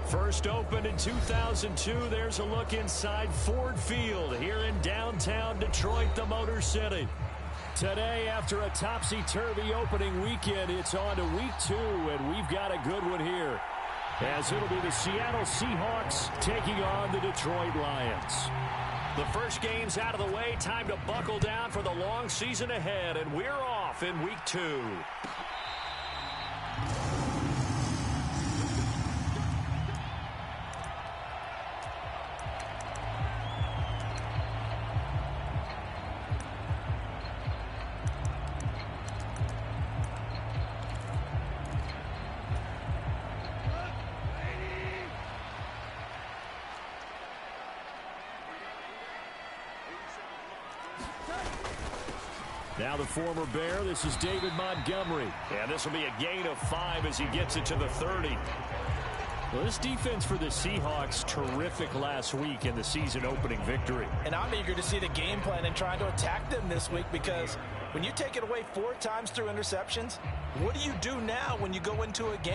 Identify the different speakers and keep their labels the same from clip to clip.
Speaker 1: First opened in 2002, there's a look inside Ford Field here in downtown Detroit, the Motor City. Today, after a topsy-turvy opening weekend, it's on to week 2, and we've got a good one here, as it'll be the Seattle Seahawks taking on the Detroit Lions. The first game's out of the way, time to buckle down for the long season ahead, and we're off in week 2. Now the former Bear, this is David Montgomery. And this will be a gain of 5 as he gets it to the 30. Well, this defense for the Seahawks, terrific last week in the season opening victory.
Speaker 2: And I'm eager to see the game plan and trying to attack them this week, because when you take it away 4 times through interceptions, what do you do now when you go into a game?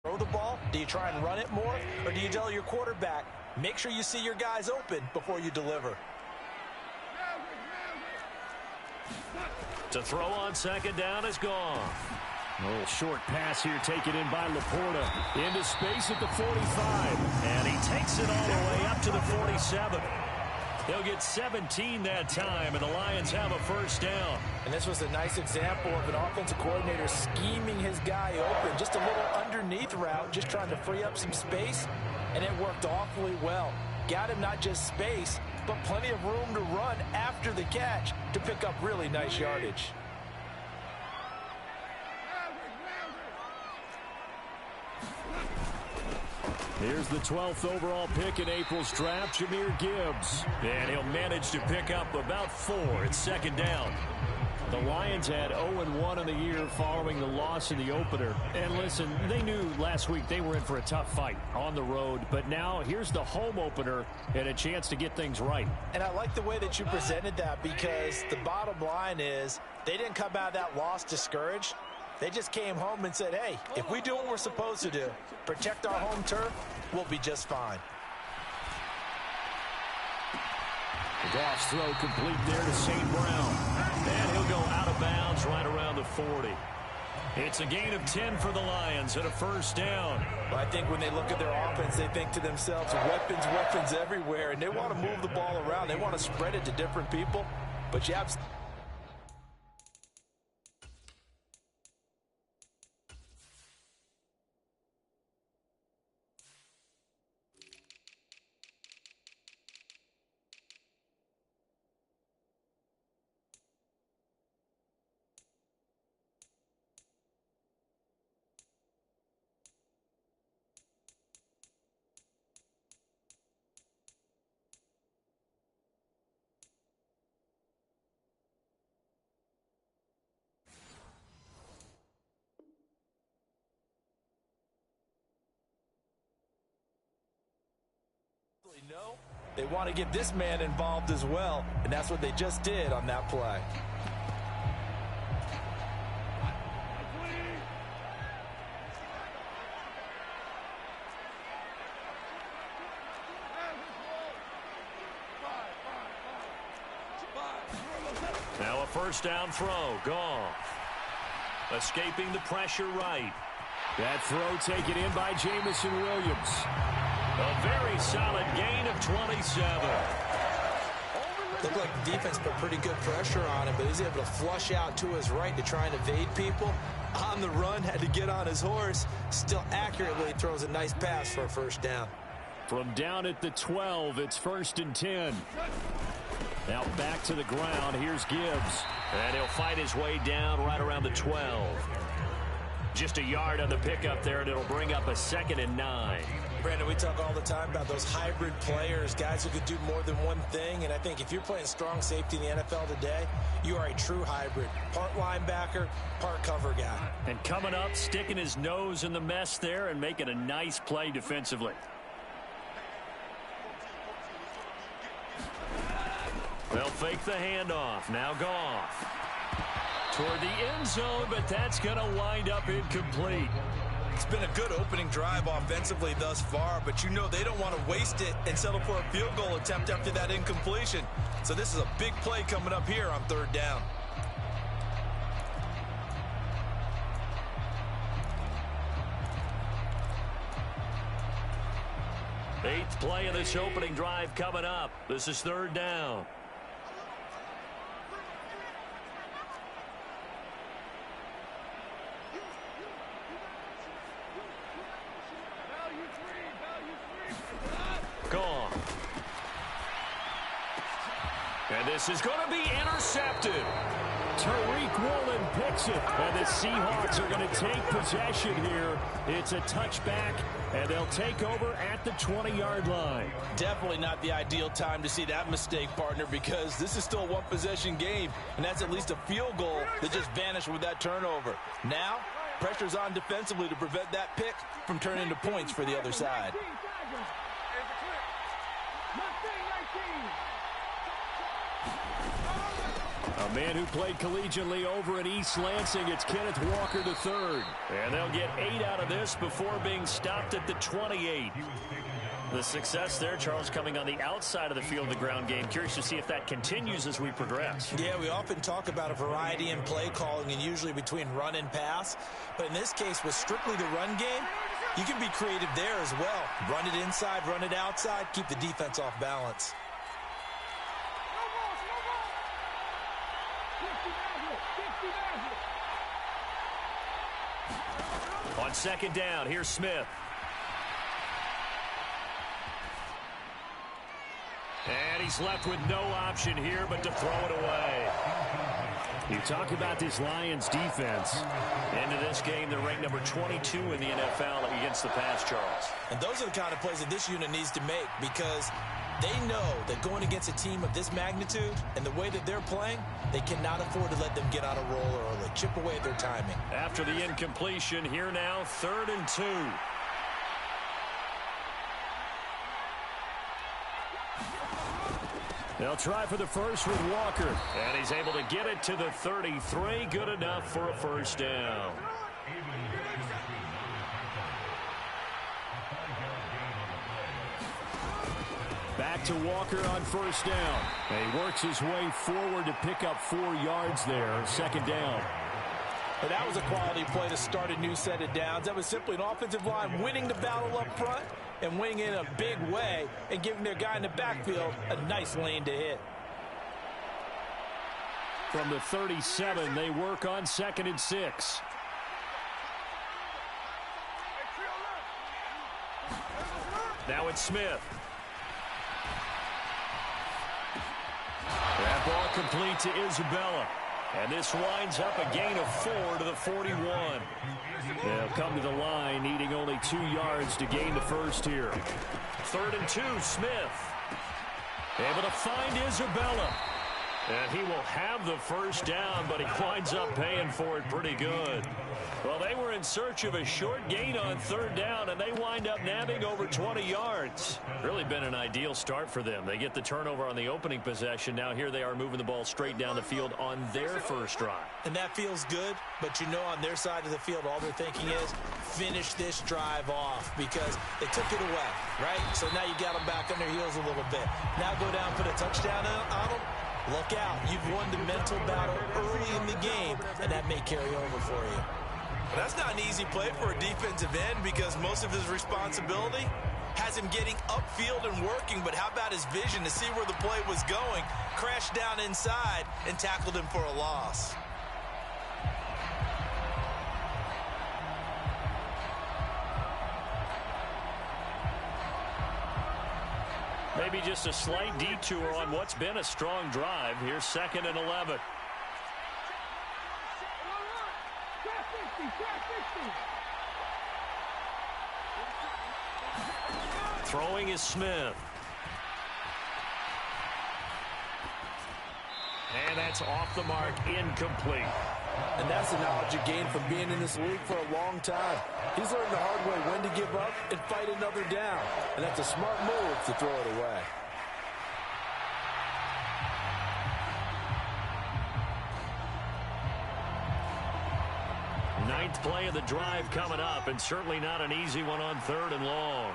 Speaker 2: Throw the ball? Do you try and run it more? Or do you tell your quarterback, make sure you see your guys open before you deliver?
Speaker 1: To throw on second down is gone. A little short pass here taken in by Laporta. Into space at the 45. And he takes it all the way up to the 47. They'll get 17 that time, and the Lions have a first down.
Speaker 2: And this was a nice example of an offensive coordinator scheming his guy open. Just a little underneath route, just trying to free up some space, and it worked awfully well. Got him not just space, but plenty of room to run after the catch to pick up really nice yardage.
Speaker 1: Here's the 12th overall pick in April's draft, Jahmyr Gibbs. And he'll manage to pick up about 4 at second down. The Lions had 0-1 in the year following the loss in the opener. And listen, they knew last week they were in for a tough fight on the road. But now here's the home opener and a chance to get things right.
Speaker 2: And I like the way that you presented that, because the bottom line is they didn't come out of that loss discouraged. They just came home and said, hey, if we do what we're supposed to do, protect our home turf, we'll be just fine.
Speaker 1: Goff's throw complete there to St. Brown. And he'll go out of bounds right around the 40. It's a gain of 10 for the Lions and a first down.
Speaker 2: Well, I think when they look at their offense, they think to themselves, weapons, weapons everywhere, and they want to move the ball around. They want to spread it to different people, but you have... No, they want to get this man involved as well, and that's what they just did on that play.
Speaker 1: Now a first down throw. Goff escaping the pressure right. That throw taken in by Jamison Williams. A very solid gain of 27.
Speaker 2: Looked like the defense put pretty good pressure on him, but he was able to flush out to his right to try and evade people. On the run, had to get on his horse. Still accurately throws a nice pass for a first down.
Speaker 1: From down at the 12, it's 1st and 10. Now back to the ground. Here's Gibbs. And he'll fight his way down right around the 12. Just a yard on the pickup there, and it'll bring up a 2nd and 9.
Speaker 2: Brandon, we talk all the time about those hybrid players, guys who could do more than one thing. And I think if you're playing strong safety in the NFL today, you are a true hybrid. Part linebacker, part cover guy.
Speaker 1: And coming up, sticking his nose in the mess there and making a nice play defensively. They'll fake the handoff. Now Goff toward the end zone, but that's going to wind up incomplete.
Speaker 2: It's been a good opening drive offensively thus far, but you know they don't want to waste it and settle for a field goal attempt after that incompletion. So this is a big play coming up here on third down.
Speaker 1: Eighth play of this opening drive coming up. This is third down. Gone. And this is going to be intercepted. Tariq Woolen picks it. And the Seahawks are going to take possession here. It's a touchback, and they'll take over at the 20-yard line.
Speaker 2: Definitely not the ideal time to see that mistake, partner, because this is still a one-possession game, and that's at least a field goal that just vanished with that turnover. Now, pressure's on defensively to prevent that pick from turning into points for the other side.
Speaker 1: A man who played collegiately over at East Lansing, it's Kenneth Walker to third. And they'll get 8 out of this before being stopped at the 28. The success there, Charles, coming on the outside of the field of the ground game. Curious to see if that continues as we progress.
Speaker 2: Yeah, we often talk about a variety in play calling and usually between run and pass. But in this case, with strictly the run game, you can be creative there as well. Run it inside, run it outside, keep the defense off balance.
Speaker 1: On second down, here's Smith. And he's left with no option here but to throw it away. You talk about this Lions defense. Into this game, they're ranked number 22 in the NFL against the pass, Charles.
Speaker 2: And those are the kind of plays that this unit needs to make, because they know that going against a team of this magnitude and the way that they're playing, they cannot afford to let them get on a roll early. Chip away at their timing.
Speaker 1: After the incompletion, here now, 3rd and 2. They'll try for the first with Walker. And he's able to get it to the 33. Good enough for a first down. Back to Walker on first down. And he works his way forward to pick up 4 yards there. Second down.
Speaker 2: But that was a quality play to start a new set of downs. That was simply an offensive line winning the battle up front and winning in a big way and giving their guy in the backfield a nice lane to hit.
Speaker 1: From the 37, they work on 2nd and 6. Now it's Smith. That ball complete to Isabella. And this winds up a gain of 4 to the 41. They'll come to the line, needing only 2 yards to gain the first here. 3rd and 2, Smith. Able to find Isabella. And he will have the first down, but he winds up paying for it pretty good. Well, they were in search of a short gain on 3rd down, and they wind up nabbing over 20 yards. Really been an ideal start for them. They get the turnover on the opening possession. Now here they are moving the ball straight down the field on their first drive.
Speaker 2: And that feels good, but you know on their side of the field, all they're thinking is finish this drive off because they took it away, right? So now you got them back on their heels a little bit. Now go down, put a touchdown on them. Look out. You've won the mental battle early in the game, and that may carry over for you. But that's not an easy play for a defensive end because most of his responsibility has him getting upfield and working, but how about his vision to see where the play was going, crashed down inside, and tackled him for a loss.
Speaker 1: Maybe just a slight detour on what's been a strong drive. Here's 2nd and 11. Throwing is Smith. And that's off the mark, incomplete.
Speaker 2: And that's the knowledge you gain from being in this league for a long time. He's learned the hard way when to give up and fight another down. And that's a smart move to throw it away.
Speaker 1: Ninth play of the drive coming up, and certainly not an easy one on 3rd and long.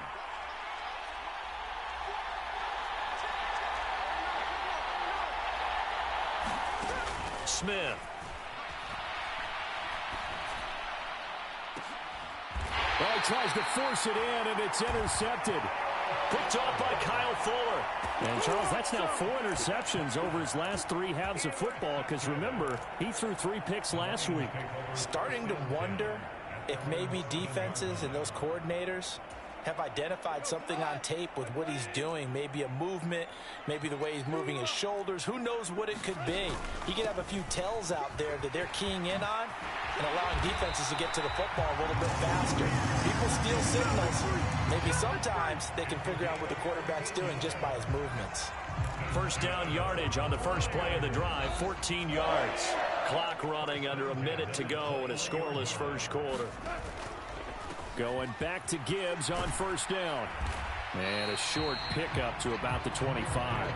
Speaker 1: Smith. Well, he tries to force it in, and it's intercepted. Picked off by Kyle Fuller.
Speaker 3: And, Charles, that's now 4 interceptions over his last 3 halves of football, because, remember, he threw 3 picks last week.
Speaker 2: Starting to wonder if maybe defenses and those coordinators have identified something on tape with what he's doing. Maybe a movement, maybe the way he's moving his shoulders. Who knows what it could be? He could have a few tells out there that they're keying in on and allowing defenses to get to the football a little bit faster. People steal signals. Maybe sometimes they can figure out what the quarterback's doing just by his movements.
Speaker 1: First down yardage on the first play of the drive, 14 yards. Clock running under a minute to go in a scoreless first quarter. Going back to Gibbs on first down. And a short pickup to about the 25.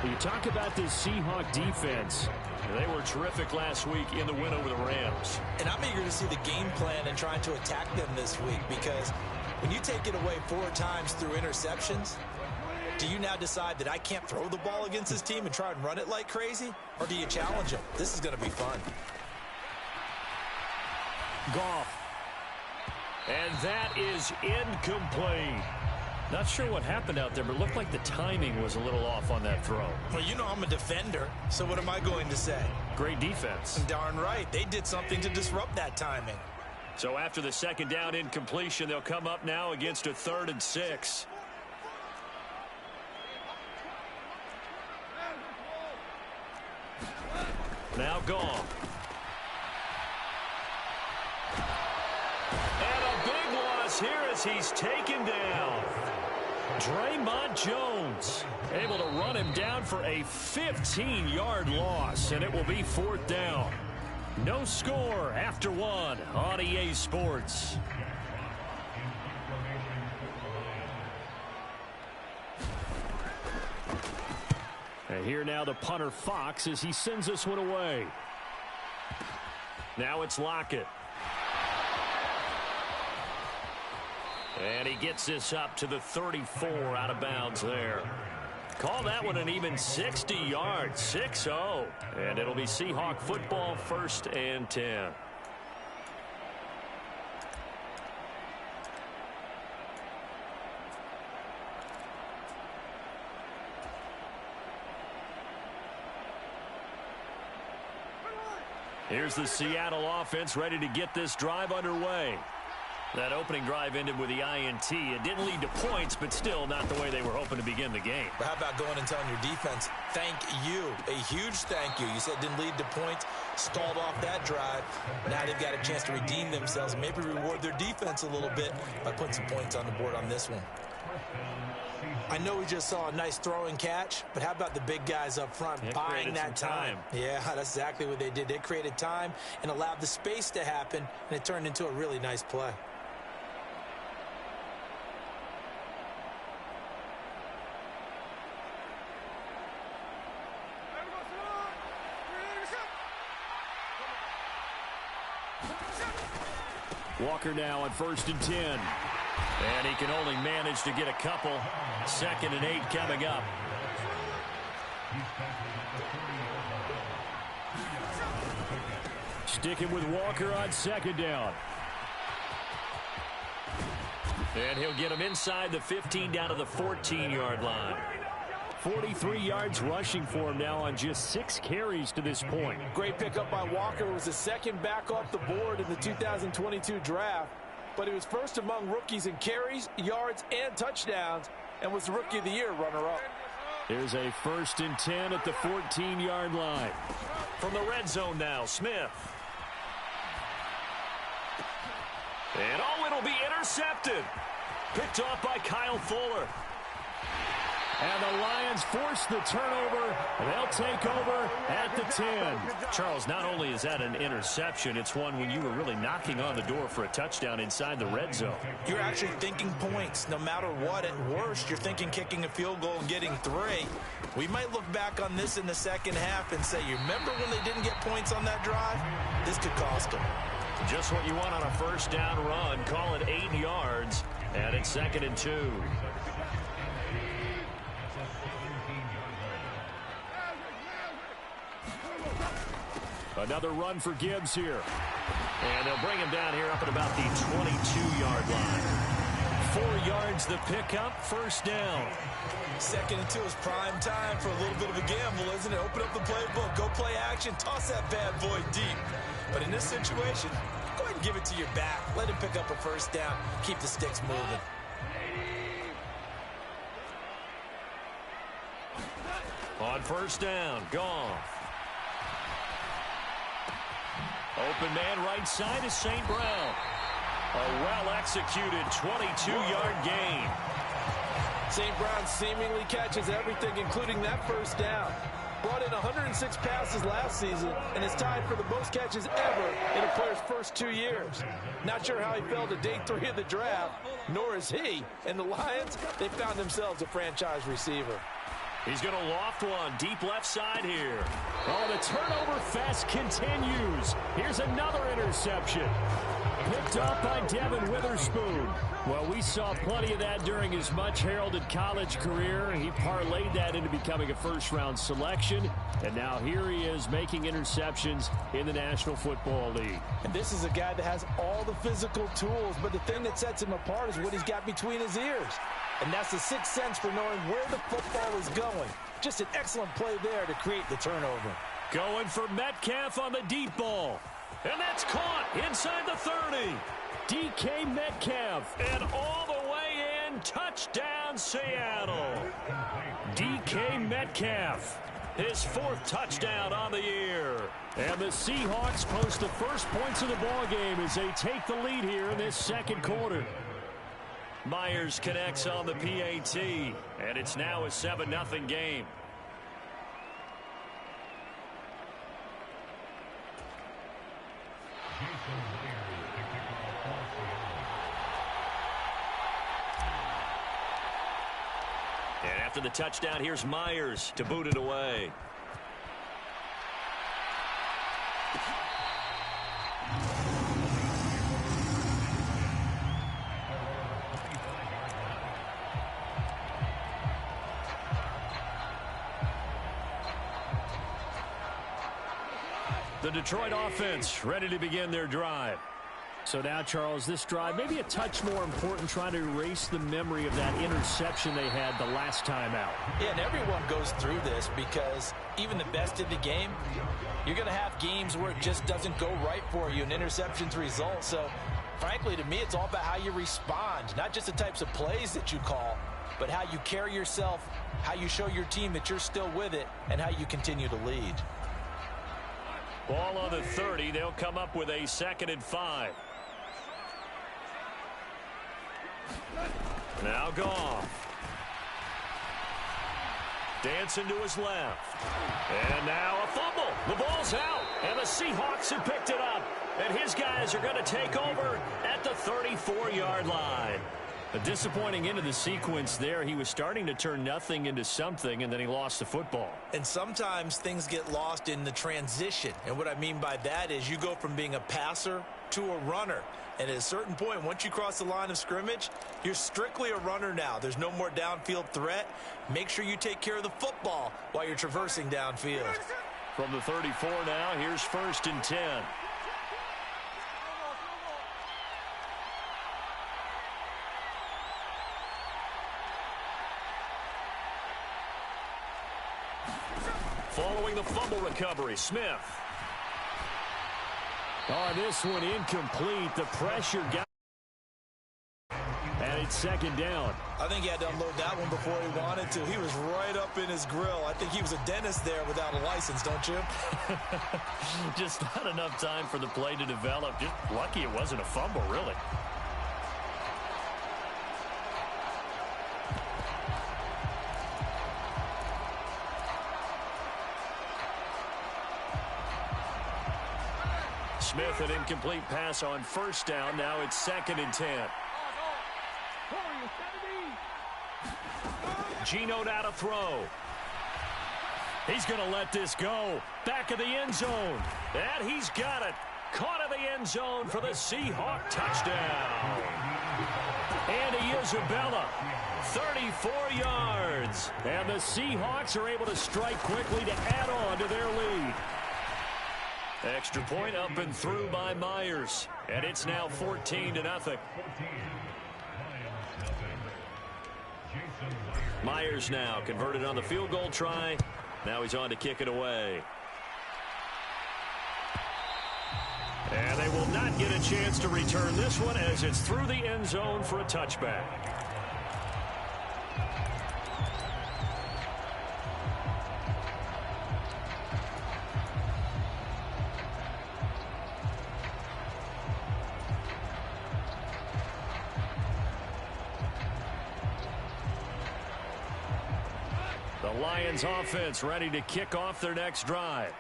Speaker 1: When you talk about this Seahawk defense, they were terrific last week in the win over the Rams.
Speaker 2: And I'm eager to see the game plan and trying to attack them this week, because when you take it away 4 times through interceptions, do you now decide that I can't throw the ball against this team and try and run it like crazy? Or do you challenge them? This is going to be fun.
Speaker 1: Goff. And that is incomplete. Not sure what happened out there, but it looked like the timing was a little off on that throw.
Speaker 2: Well, you know I'm a defender, so what am I going to say?
Speaker 1: Great defense.
Speaker 2: Darn right. They did something to disrupt that timing.
Speaker 1: So after the second down incompletion, they'll come up now against a 3rd and 6. Now Goff. Here as he's taken down. Draymond Jones able to run him down for a 15-yard loss, and it will be 4th down. No score after 1 on EA Sports. And here now the punter Fox as he sends this one away. Now it's Lockett. And he gets this up to the 34 out of bounds there. Call that one an even 60 yards, 6-0. And it'll be Seahawk football, 1st and 10. Here's the Seattle offense ready to get this drive underway. That opening drive ended with the INT. It didn't lead to points, but still not the way they were hoping to begin the game.
Speaker 2: But how about going and telling your defense, thank you, a huge thank you. You said it didn't lead to points, stalled off that drive. Now they've got a chance to redeem themselves and maybe reward their defense a little bit by putting some points on the board on this one. I know we just saw a nice throw and catch, but how about the big guys up front buying that time? Yeah, that's exactly what they did. They created time and allowed the space to happen, and it turned into a really nice play.
Speaker 1: Walker now on 1st and 10. And he can only manage to get a couple. 2nd and 8 coming up. Sticking with Walker on 2nd down. And he'll get him inside the 15 down to the 14-yard line. 43 yards rushing for him now on just 6 carries to this point.
Speaker 4: Great pickup by Walker. It was the second back off the board in the 2022 draft. But he was first among rookies in carries, yards, and touchdowns, and was the Rookie of the Year runner-up.
Speaker 1: Here's a 1st and 10 at the 14-yard line. From the red zone now, Smith. And it'll be intercepted. Picked off by Kyle Fuller. And the Lions force the turnover. They'll take over at the 10. Charles, not only is that an interception, it's one when you were really knocking on the door for a touchdown inside the red zone.
Speaker 2: You're actually thinking points. No matter what, at worst, you're thinking kicking a field goal and getting 3. We might look back on this in the second half and say, you remember when they didn't get points on that drive? This could cost them.
Speaker 1: Just what you want on a first down run. Call it 8 yards. And it's 2nd and 2. Another run for Gibbs here. And they'll bring him down here up at about the 22-yard line. 4 yards the pickup, first down.
Speaker 2: 2nd and 2 is prime time for a little bit of a gamble, isn't it? Open up the playbook, go play action, toss that bad boy deep. But in this situation, go ahead and give it to your back. Let him pick up a first down. Keep the sticks moving.
Speaker 1: On first down, Goff. Open man right side is St. Brown. A well-executed 22-yard gain.
Speaker 4: St. Brown seemingly catches everything, including that first down. Brought in 106 passes last season and is tied for the most catches ever in a player's first 2 years. Not sure how he fell to day 3 of the draft, nor is he. And the Lions, they found themselves a franchise receiver.
Speaker 1: He's going to loft one deep left side here. Oh, the turnover fest continues. Here's another interception. Picked up by Devin Witherspoon. Well, we saw plenty of that during his much-heralded college career. He parlayed that into becoming a first-round selection. And now here he is making interceptions in the National Football League.
Speaker 4: And this is a guy that has all the physical tools, but the thing that sets him apart is what he's got between his ears. And that's the sixth sense for knowing where the football is going. Just an excellent play there to create the turnover.
Speaker 1: Going for Metcalf on the deep ball. And that's caught inside the 30. DK Metcalf. And all the way in. Touchdown, Seattle. DK Metcalf. His 4th touchdown on the year. And the Seahawks post the first points of the ball game as they take the lead here in this second quarter. Myers connects on the PAT, and it's now a 7-0 game. And after the touchdown, here's Myers to boot it away. The Detroit offense ready to begin their drive.
Speaker 3: So now, Charles, this drive maybe a touch more important, trying to erase the memory of that interception they had the last time out.
Speaker 2: Yeah, and everyone goes through this because even the best in the game, you're going to have games where it just doesn't go right for you, and interceptions result. So, frankly, to me, it's all about how you respond, not just the types of plays that you call, but how you carry yourself, how you show your team that you're still with it, and how you continue to lead.
Speaker 1: Ball on the 30. They'll come up with a 2nd and 5. Now Goff. Dancing to his left. And now a fumble. The ball's out. And the Seahawks have picked it up. And his guys are going to take over at the 34-yard line. A disappointing end of the sequence there. He was starting to turn nothing into something, and then he lost the football.
Speaker 2: And sometimes things get lost in the transition. And what I mean by that is you go from being a passer to a runner. And at a certain point, once you cross the line of scrimmage, you're strictly a runner now. There's no more downfield threat. Make sure you take care of the football while you're traversing downfield.
Speaker 1: From the 34 now, here's 1st and 10. Following the fumble recovery, Smith.
Speaker 3: Oh, this one incomplete. The pressure got. And it's 2nd down.
Speaker 2: I think he had to unload that one before he wanted to. He was right up in his grill. I think he was a dentist there without a license, don't you?
Speaker 1: Just not enough time for the play to develop. Just lucky it wasn't a fumble, really. Smith, an incomplete pass on 1st down. Now it's 2nd and 10. Geno now to throw. He's going to let this go. Back of the end zone. And he's got it. caught in the end zone for the Seahawk touchdown. Andy Isabella, 34 yards. And the Seahawks are able to strike quickly to add on to their lead. Extra point up and through by Myers. And it's now 14-0. Myers now converted on the field goal try. Now he's on to kick it away. And they will not get a chance to return this one as it's through the end zone for a touchback. The Lions offense ready to kick off their next drive.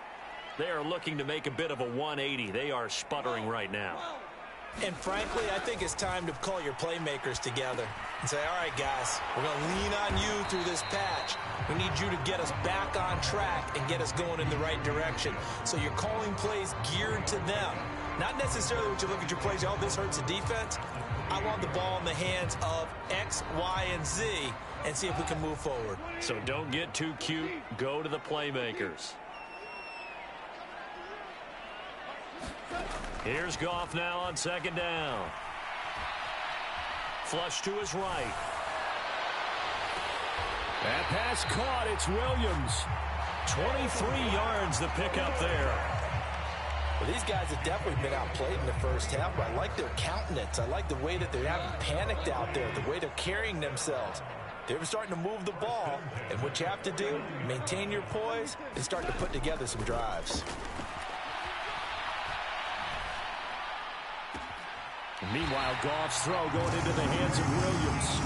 Speaker 1: They are looking to make a bit of a 180. They are sputtering right now.
Speaker 2: And frankly, I think it's time to call your playmakers together and say, all right, guys, we're going to lean on you through this patch. We need you to get us back on track and get us going in the right direction. So you're calling plays geared to them. Not necessarily when you look at your plays, oh, this hurts the defense. I want the ball in the hands of X, Y, and Z and see if we can move forward.
Speaker 1: So don't get too cute. Go to the playmakers. Here's Goff now on second down. Flush to his right. That pass caught. It's Williams. 23 yards the pickup there.
Speaker 2: Well, these guys have definitely been outplayed in the first half, but I like their countenance. I like the way that they haven't panicked out there, the way they're carrying themselves. They're starting to move the ball, and what you have to do, maintain your poise and start to put together some drives.
Speaker 3: Meanwhile, Goff's throw going into the hands of Williams.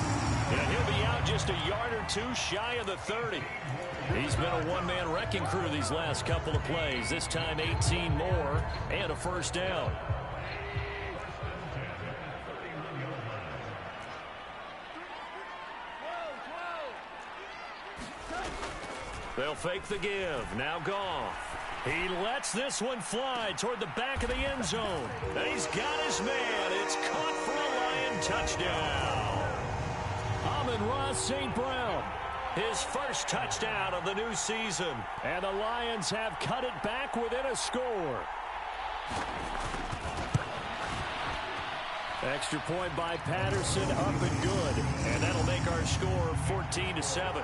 Speaker 1: And he'll be out just a yard or two shy of the 30. He's been a one-man wrecking crew these last couple of plays. This time 18 more and a first down. They'll fake the give. Now Goff. He lets this one fly toward the back of the end zone. And he's got his man. It's caught for a Lion touchdown. Amon-Ra St. Brown, his first touchdown of the new season. And the Lions have cut it back within a score. Extra point by Patterson, up and good. And that'll make our score 14-7.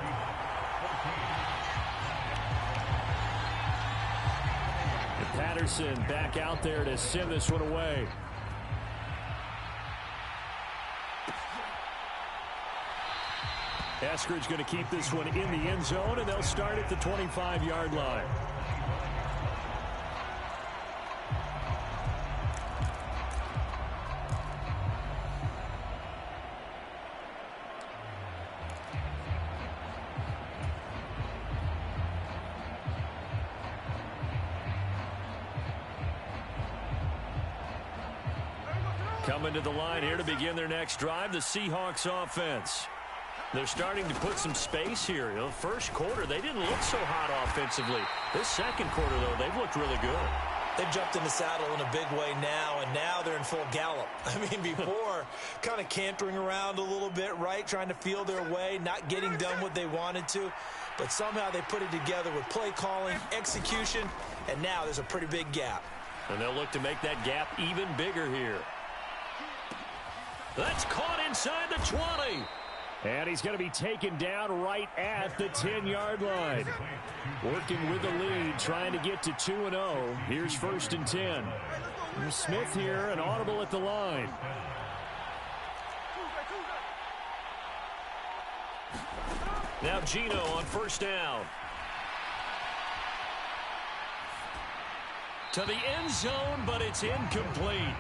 Speaker 1: Patterson back out there to send this one away. Eskridge going to keep this one in the end zone, and they'll start at the 25-yard line. Coming to the line here to begin their next drive, the Seahawks offense. They're starting to put some space here. You know, first quarter, they didn't look so hot offensively. This second quarter, though, they've looked really good.
Speaker 2: They've jumped in the saddle in a big way now, and now they're in full gallop. I mean, before, kind of cantering around a little bit, right, trying to feel their way, not getting done what they wanted to. But somehow they put it together with play calling, execution, and now there's a pretty big gap.
Speaker 1: And they'll look to make that gap even bigger here. That's caught inside the 20.
Speaker 3: And he's going to be taken down right at the 10-yard line. Working with the lead, trying to get to 2-0. Here's first and 10. Smith here, an audible at the line.
Speaker 1: Now Gino on first down. To the end zone, but it's incomplete.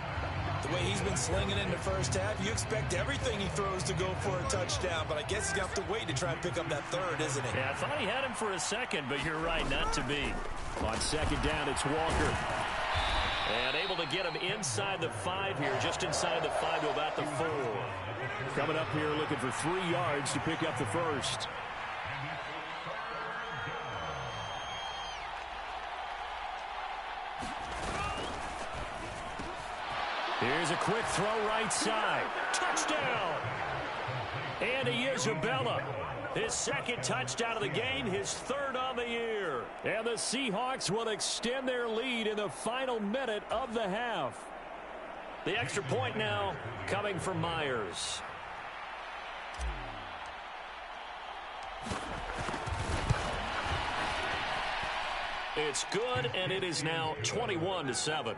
Speaker 2: The way he's been slinging in the first half, you expect everything he throws to go for a touchdown, but I guess he's going to have to wait to try and pick up that third, isn't he?
Speaker 1: Yeah, I thought he had him for a second, but you're right, not to be.
Speaker 3: On second down, it's Walker.
Speaker 1: And able to get him inside the 5 here, just inside the 5 to about the 4.
Speaker 3: Coming up here looking for 3 yards to pick up the first.
Speaker 1: Here's a quick throw right side. Touchdown! Andy Isabella. His second touchdown of the game, his third on the year. And the Seahawks will extend their lead in the final minute of the half. The extra point now coming from Myers. It's good, and it is now 21-7.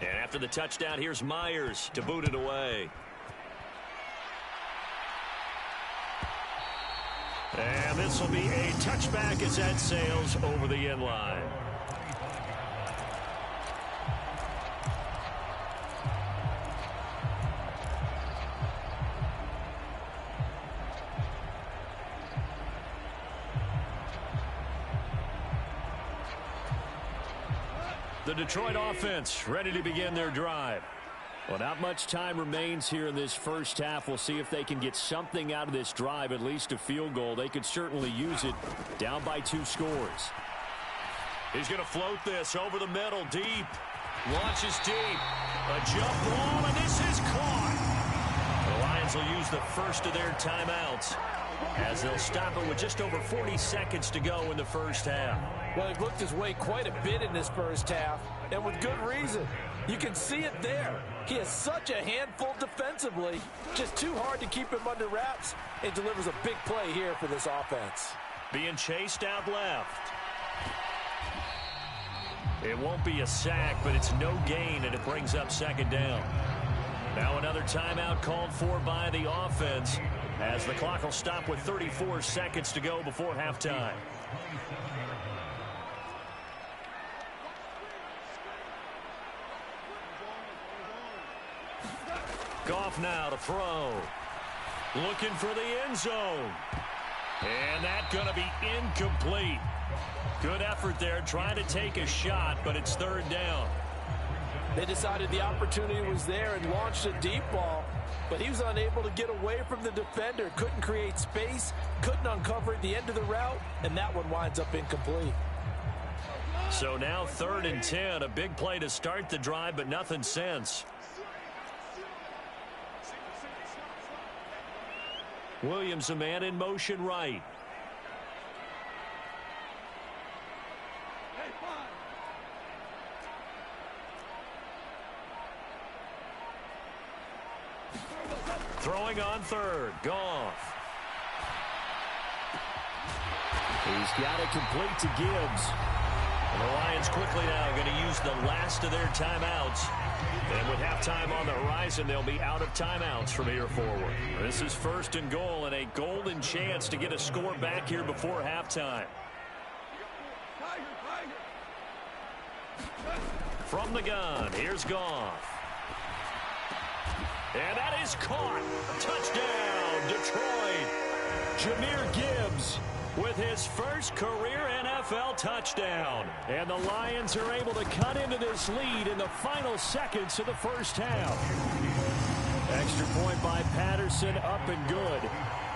Speaker 1: And after the touchdown, here's Myers to boot it away. And this will be a touchback as that sails over the end line. The Detroit offense ready to begin their drive. Well, not much time remains here in this first half. We'll see if they can get something out of this drive, at least a field goal. They could certainly use it, down by 2 scores. He's going to float this over the middle, deep. Launches deep. A jump ball, and this is caught. The Lions will use the first of their timeouts as they'll stop it with just over 40 seconds to go in the first half.
Speaker 4: Well, he looked his way quite a bit in this first half, and with good reason. You can see it there. He has such a handful defensively. Just too hard to keep him under wraps, and delivers a big play here for this offense.
Speaker 1: Being chased out left. It won't be a sack, but it's no gain, and it brings up second down. Now another timeout called for by the offense as the clock will stop with 34 seconds to go before halftime. Goff now to throw. Looking for the end zone. And that's going to be incomplete. Good effort there, trying to take a shot, but it's third down.
Speaker 4: They decided the opportunity was there and launched a deep ball, but he was unable to get away from the defender. Couldn't create space, couldn't uncover at the end of the route, and that one winds up incomplete.
Speaker 1: So now 3rd and 10, a big play to start the drive, but nothing since. Williams, a man in motion right. Throwing on 3rd. Goff. He's got it complete to Gibbs. And the Lions quickly now going to use the last of their timeouts. And with halftime on the horizon, they'll be out of timeouts from here forward. This is 1st and goal and a golden chance to get a score back here before halftime. From the gun, here's Goff. And that is caught. Touchdown, Detroit. Jahmyr Gibbs with his first career NFL touchdown. And the Lions are able to cut into this lead in the final seconds of the first half. Extra point by Patterson, up and good.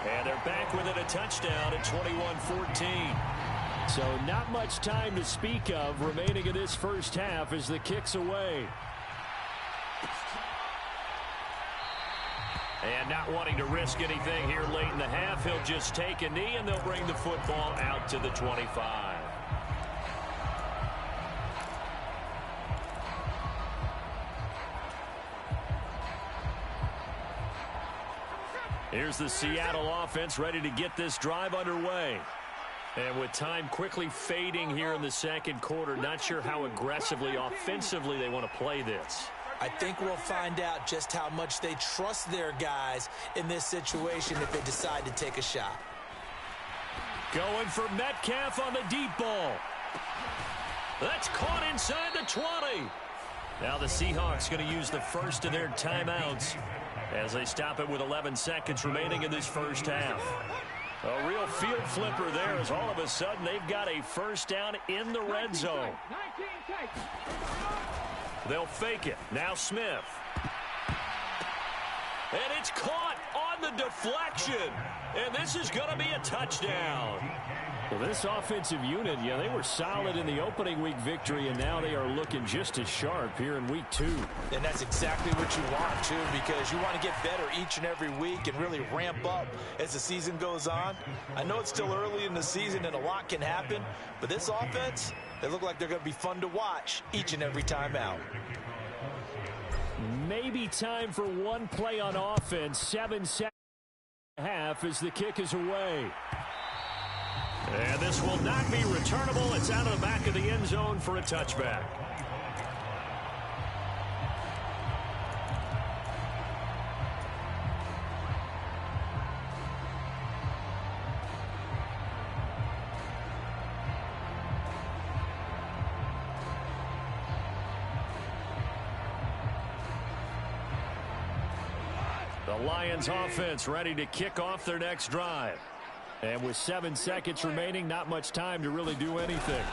Speaker 1: And they're back within a touchdown at 21-14. So not much time to speak of remaining in this first half as the kick's away. And not wanting to risk anything here late in the half, he'll just take a knee and they'll bring the football out to the 25. Here's the Seattle offense ready to get this drive underway. And with time quickly fading here in the second quarter, not sure how aggressively, offensively they want to play this.
Speaker 2: I think we'll find out just how much they trust their guys in this situation if they decide to take a shot.
Speaker 1: Going for Metcalf on the deep ball. That's caught inside the 20. Now the Seahawks going to use the first of their timeouts as they stop it with 11 seconds remaining in this first half. A real field flipper there as all of a sudden they've got a first down in the red zone. They'll fake it. Now Smith. And it's caught on the deflection. And this is going to be a touchdown.
Speaker 3: Well, this offensive unit, yeah, they were solid in the opening week victory, and now they are looking just as sharp here in week 2.
Speaker 2: And that's exactly what you want, too, because you want to get better each and every week and really ramp up as the season goes on. I know it's still early in the season and a lot can happen, but this offense, they look like they're going to be fun to watch each and every time out.
Speaker 3: Maybe time for one play on offense. 7 seconds and a half as the kick is away.
Speaker 1: And this will not be returnable. It's out of the back of the end zone for a touchback. The Lions offense ready to kick off their next drive. And with 7 seconds remaining, not much time to really do anything.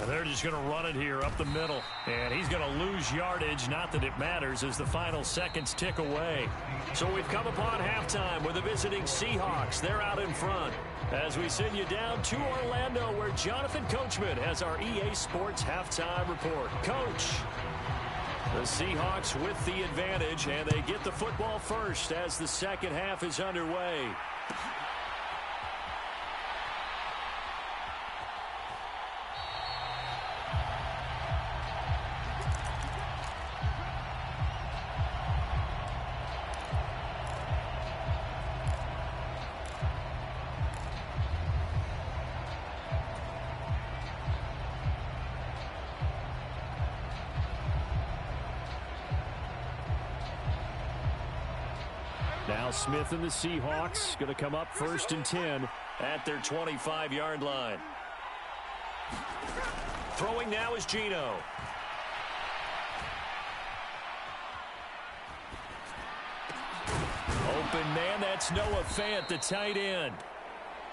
Speaker 1: And they're just going to run it here up the middle. And he's going to lose yardage. Not that it matters as the final seconds tick away. So we've come upon halftime with the visiting Seahawks. They're out in front. As we send you down to Orlando, where Jonathan Coachman has our EA Sports halftime report. Coach. The Seahawks with the advantage, and they get the football first as the second half is underway. Now Smith and the Seahawks going to come up 1st and 10 at their 25-yard line. Throwing now is Geno. Open man, that's Noah Fant, the tight end.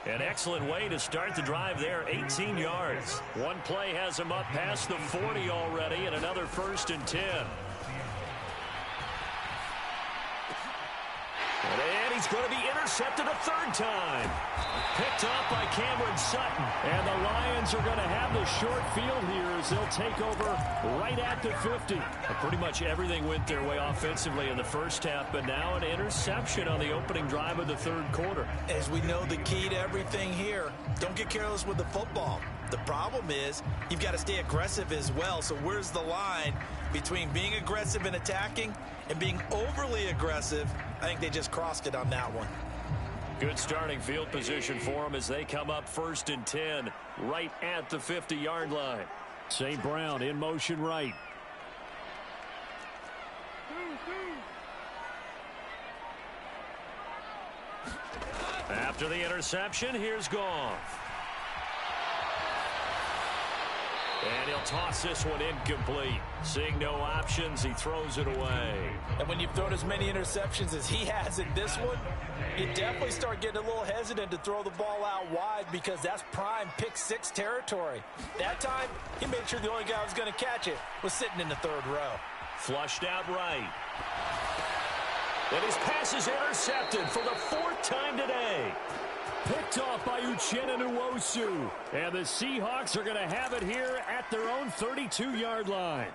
Speaker 1: An excellent way to start the drive there, 18 yards. One play has him up past the 40 already, and another 1st and 10. And he's going to be intercepted a 3rd time. Picked off by Cameron Sutton. And the Lions are going to have the short field here as they'll take over right at the 50. Pretty much everything went their way offensively in the first half, but now an interception on the opening drive of the 3rd quarter.
Speaker 2: As we know, the key to everything here, don't get careless with the football. The problem is you've got to stay aggressive as well. So where's the line between being aggressive and attacking and being overly aggressive? I think they just crossed it on that one.
Speaker 1: Good starting field position for them as they come up 1st and 10 right at the 50-yard line.
Speaker 3: St. Brown in motion right.
Speaker 1: After the interception, here's Goff. And he'll toss this one incomplete. Seeing no options, he throws it away.
Speaker 2: And when you've thrown as many interceptions as he has in this one, you definitely start getting a little hesitant to throw the ball out wide because that's prime pick 6 territory. That time, he made sure the only guy who was going to catch it was sitting in the 3rd row.
Speaker 1: Flushed out right. And his pass is intercepted for the 4th time today.
Speaker 3: Picked off by Uchenna Nwosu. And the Seahawks are going to have it here at their own 32-yard line.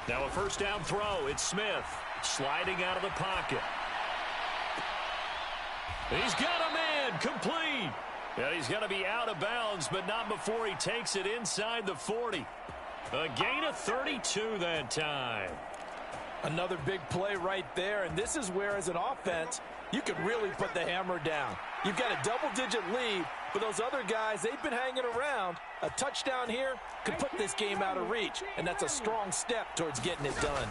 Speaker 1: Now a 1st down throw. It's Smith sliding out of the pocket. He's got a man complete. And he's going to be out of bounds, but not before he takes it inside the 40. A gain of 32 that time.
Speaker 2: Another big play right there, and this is where, as an offense, you can really put the hammer down. You've got a double-digit lead, but those other guys, they've been hanging around. A touchdown here could put this game out of reach, and that's a strong step towards getting it done.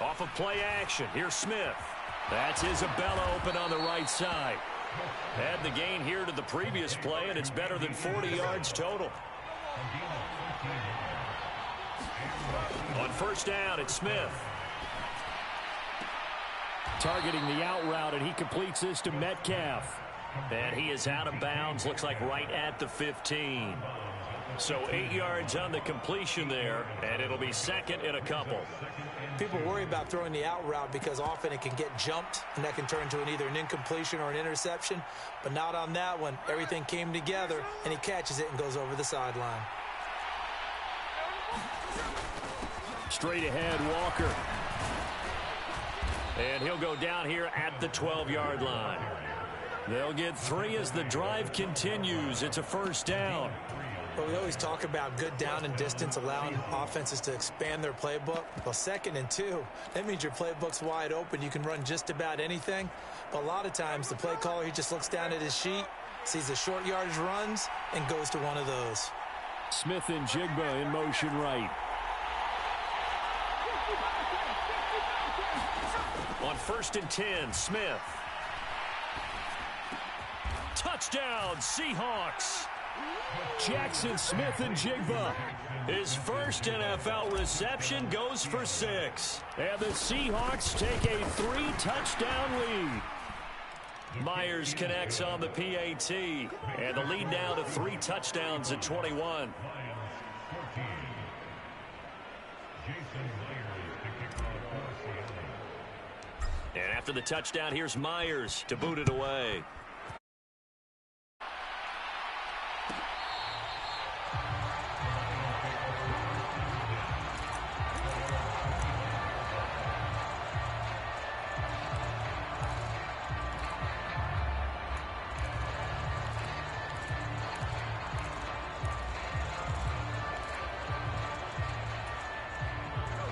Speaker 1: Off of play action, here's Smith. That's Isabella open on the right side. Add the gain here to the previous play, and it's better than 40 yards total. On 1st down, it's Smith.
Speaker 3: Targeting the out route, and he completes this to Metcalf.
Speaker 1: And he is out of bounds, looks like right at the 15. So 8 yards on the completion there, and it'll be second and a couple.
Speaker 2: People worry about throwing the out route because often it can get jumped, and that can turn into either an incompletion or an interception. But not on that one. Everything came together, and he catches it and goes over the sideline.
Speaker 3: Straight ahead, Walker.
Speaker 1: And he'll go down here at the 12-yard line. They'll get 3 as the drive continues. It's a first down.
Speaker 2: Well, we always talk about good down and distance, allowing offenses to expand their playbook. Well, 2nd and 2, that means your playbook's wide open. You can run just about anything. But a lot of times, the play caller, he just looks down at his sheet, sees the short yardage runs, and goes to one of those.
Speaker 3: Smith and Jigba in motion right.
Speaker 1: On 1st and 10, Smith. Touchdown, Seahawks.
Speaker 3: Jackson Smith and Jigba.
Speaker 1: His first NFL reception goes for 6.
Speaker 3: And the Seahawks take a 3-touchdown lead.
Speaker 1: Myers connects on the PAT. And the lead now to 3 touchdowns at 21. And after the touchdown, here's Myers to boot it away.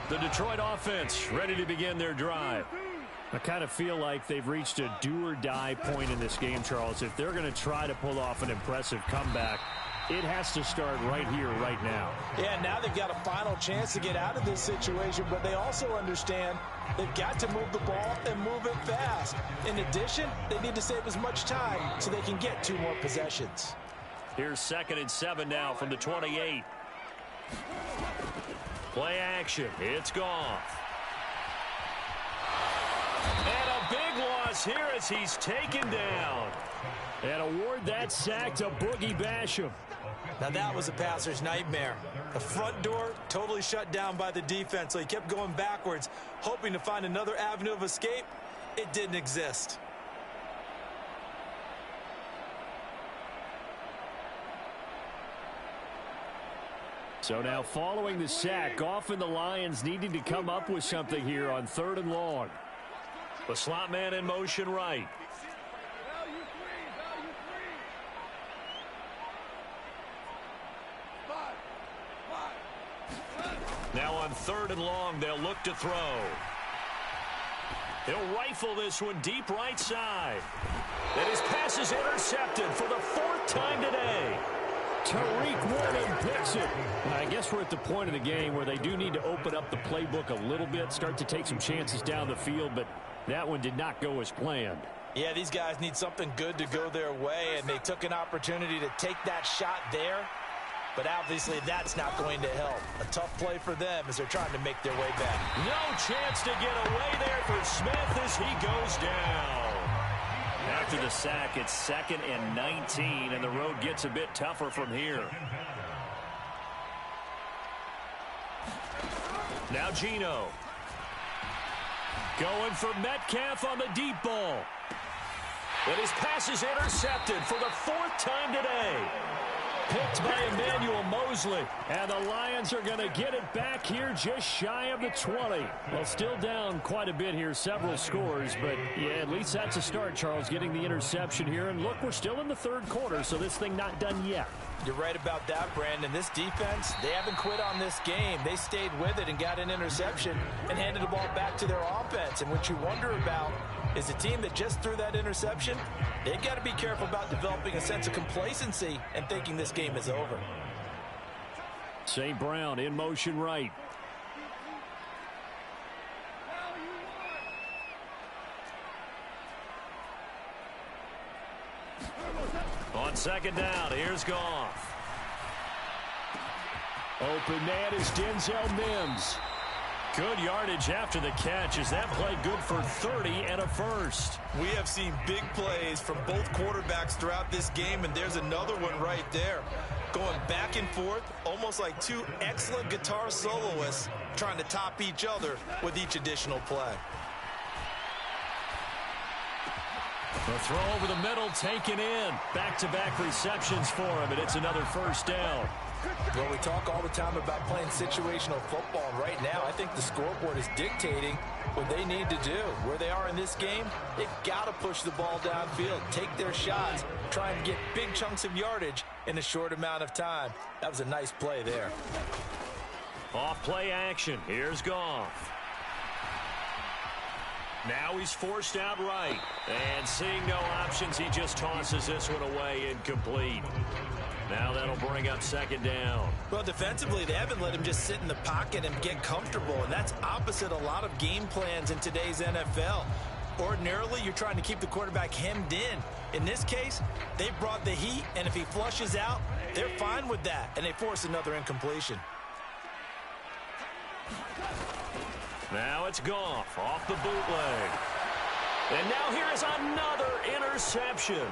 Speaker 1: The Detroit offense ready to begin their drive.
Speaker 3: I kind of feel like they've reached a do-or-die point in this game, Charles. If they're going to try to pull off an impressive comeback, it has to start right here, right now.
Speaker 2: Yeah, now they've got a final chance to get out of this situation, but they also understand they've got to move the ball and move it fast. In addition, they need to save as much time so they can get 2 more possessions.
Speaker 1: Here's 2nd and 7 now from the 28. Play action. It's Goff. And a big loss here as he's taken down.
Speaker 3: And award that sack to Boogie Basham.
Speaker 2: Now that was a passer's nightmare. The front door totally shut down by the defense, so he kept going backwards, hoping to find another avenue of escape. It didn't exist.
Speaker 3: So now following the sack, Goff and the Lions needing to come up with something here on 3rd and long.
Speaker 1: The slot man in motion right. Now on 3rd and long, they'll look to throw. He'll rifle this one deep right side. And his pass is intercepted for the 4th time today.
Speaker 3: Tariq Woolen picks it. I guess we're at the point of the game where they do need to open up the playbook a little bit, start to take some chances down the field, but that one did not go as planned.
Speaker 2: Yeah, these guys need something good to go their way, and they took an opportunity to take that shot there, but obviously that's not going to help. A tough play for them as they're trying to make their way back.
Speaker 1: No chance to get away there for Smith as he goes down. After the sack, it's 2nd and 19, and the road gets a bit tougher from here. Now Geno. Going for Metcalf on the deep ball. And his pass is intercepted for the 4th time today. Picked by Emmanuel Mosley.
Speaker 3: And the Lions are going to get it back here just shy of the 20. Well, still down quite a bit here, several scores. But, yeah, at least that's a start, Charles, getting the interception here. And, look, we're still in the 3rd quarter, so this thing not done yet.
Speaker 2: You're right about that, Brandon. This defense, they haven't quit on this game. They stayed with it and got an interception and handed the ball back to their offense. And what you wonder about is the team that just threw that interception, they've got to be careful about developing a sense of complacency and thinking this game is over.
Speaker 3: St. Brown in motion right.
Speaker 1: On 2nd down, here's Goff.
Speaker 3: Open man is Denzel Mims.
Speaker 1: Good yardage after the catch as that play good for 30 and a first.
Speaker 2: We have seen big plays from both quarterbacks throughout this game, and there's another one right there. Going back and forth, almost like two excellent guitar soloists trying to top each other with each additional play.
Speaker 1: The throw over the middle taken in. Back-to-back receptions for him, and it's another first down.
Speaker 2: Well, we talk all the time about playing situational football, and right now I think the scoreboard is dictating what they need to do. Where they are in this game, they've got to push the ball downfield, take their shots, try and get big chunks of yardage in a short amount of time. That was a nice play there.
Speaker 1: Off play action. Here's Goff. Now he's forced out right. And seeing no options, he just tosses this one away incomplete. Now that'll bring up second down.
Speaker 2: Well, defensively, they haven't let him just sit in the pocket and get comfortable, and that's opposite a lot of game plans in today's NFL. Ordinarily, you're trying to keep the quarterback hemmed in. In this case, they brought the heat, and if he flushes out, they're fine with that, and they force another incompletion.
Speaker 1: Now it's Goff off the bootleg. And now here is another interception.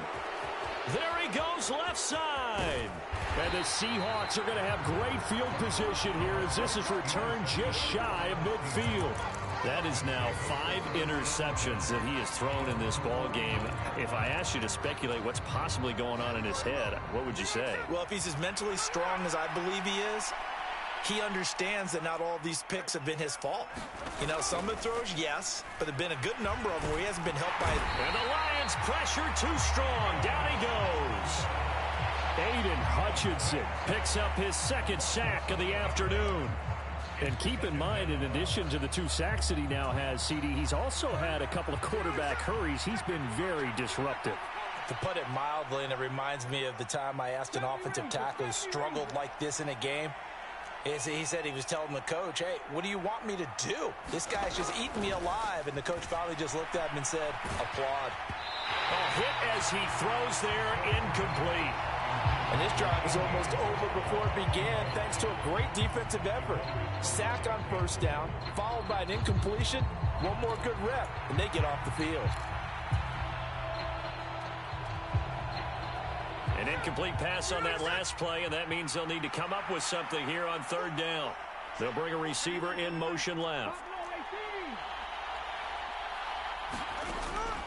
Speaker 1: There he goes left side. And the Seahawks are going to have great field position here as this is returned just shy of midfield. That is now 5 interceptions that he has thrown in this ball game. If I asked you to speculate what's possibly going on in his head, what would you say?
Speaker 2: Well, if he's as mentally strong as I believe he is, he understands that not all of these picks have been his fault. You know, some of the throws, yes, but there have been a good number of them where he hasn't been helped by it.
Speaker 1: And the Lions pressure too strong. Down he goes. Aiden Hutchinson picks up his second sack of the afternoon. And keep in mind, in addition to the 2 sacks that he now has, CD, he's also had a couple of quarterback hurries. He's been very disruptive.
Speaker 2: To put it mildly, and it reminds me of the time I asked an offensive tackle who struggled like this in a game. He said he was telling the coach, hey, what do you want me to do? This guy's just eating me alive. And the coach finally just looked at him and said, applaud.
Speaker 1: A hit as he throws there, incomplete.
Speaker 2: And this drive was almost over before it began thanks to a great defensive effort. Sack on first down, followed by an incompletion. One more good rep, and they get off the field.
Speaker 1: An incomplete pass on that last play, and that means they'll need to come up with something here on third down. They'll bring a receiver in motion left.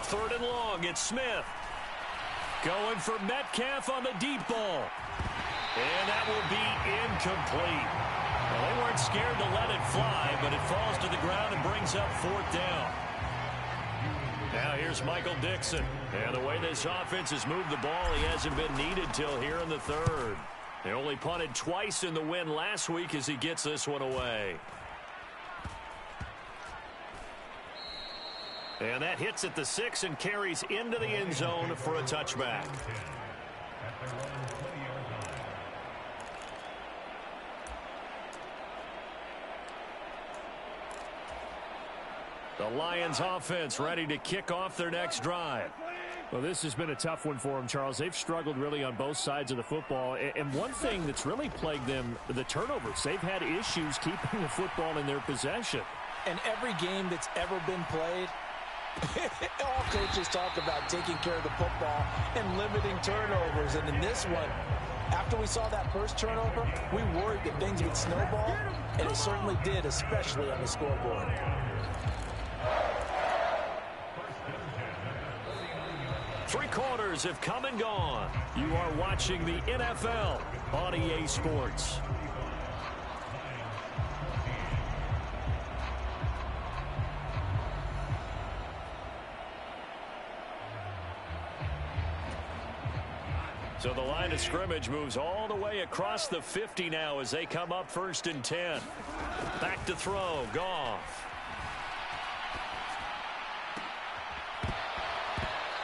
Speaker 1: Third and long, it's Smith. Going for Metcalf on the deep ball. And that will be incomplete. Well, they weren't scared to let it fly, but it falls to the ground and brings up fourth down. Now here's Michael Dixon. And the way this offense has moved the ball, he hasn't been needed till here in the third. They only punted twice in the win last week as he gets this one away. And that hits at the 6 and carries into the end zone for a touchback. The Lions offense ready to kick off their next drive.
Speaker 3: Well, this has been a tough one for them, Charles. They've struggled really on both sides of the football. And one thing that's really plagued them, the turnovers. They've had issues keeping the football in their possession.
Speaker 2: And every game that's ever been played, all coaches talk about taking care of the football and limiting turnovers. And in this one, after we saw that first turnover, we worried that things would snowball, and it certainly did, especially on the scoreboard.
Speaker 1: Three quarters have come and gone. You are watching the NFL on EA Sports. So the line of scrimmage moves all the way across the 50 now as they come up 1st and 10. Back to throw, Goff.